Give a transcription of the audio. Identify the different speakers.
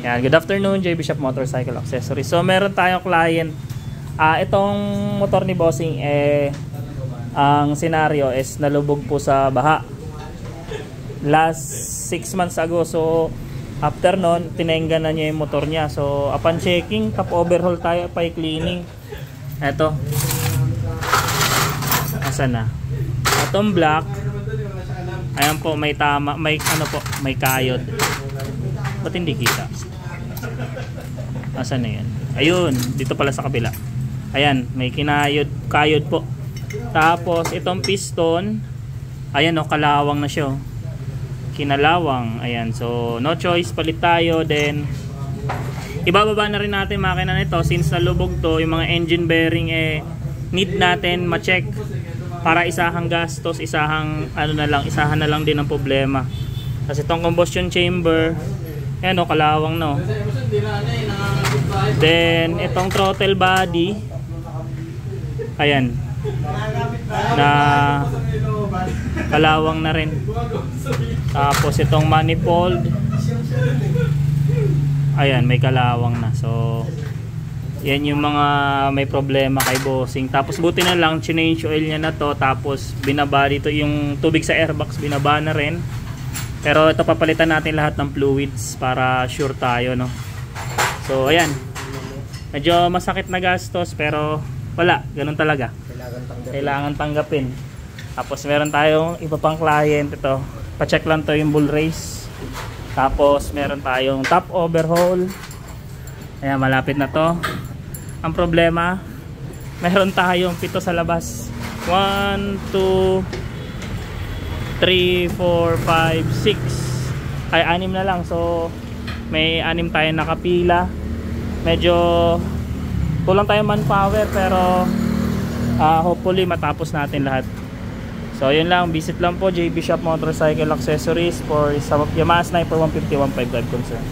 Speaker 1: Yan, good afternoon, JB Shop Motorcycle Accessories. So meron tayong client. Itong motor ni Bossing ang senaryo is nalubog po sa baha last 6 months ago. So after nun, tinenggan na niya yung motor niya. So upon checking, top overhaul tayo, cleaning. Eto, asan na? Itong black, ayan po, may tama, may ano po, may kayod. Ba't hindi kita? Asan na yan? Ayun, dito pala sa kabila. Ayan, may kayod po. Tapos itong piston, ayan o, kalawang na siya. Kinalawang, ayan. So no choice, palit tayo. Then ibababa na rin natin makina nito since nalubog to. Yung mga engine bearing need natin ma-check para isahang gastos, isahan na lang din ang problema. Kasi itong combustion chamber, ayan o, kalawang no. Then itong throttle body, ayan, na kalawang na rin. Tapos itong manifold, ayan, may kalawang na. So yan yung mga may problema kay Bossing. Tapos buti na lang, change oil niya na to. Tapos binaba dito yung tubig sa airbox, binaba na rin. Pero ito, papalitan natin lahat ng fluids para sure tayo, no. So ayan, medyo masakit na gastos, pero wala, ganun talaga, kailangan tanggapin. Tapos meron tayong iba pang client. Ito, pa-check lang to yung bull race. Tapos meron tayong top overhaul. Ayan, malapit na to. Ang problema, meron tayong pito sa labas. 1, 2, 3, 4, 5, 6. Ay, 6 na lang. So may 6 tayo nakapila. Medyo kulang tayong manpower, pero hopefully matapos natin lahat. So yun lang, visit lang po JB Shop Motorcycle Accessories for sa Yamaha Sniper 150 155 concern.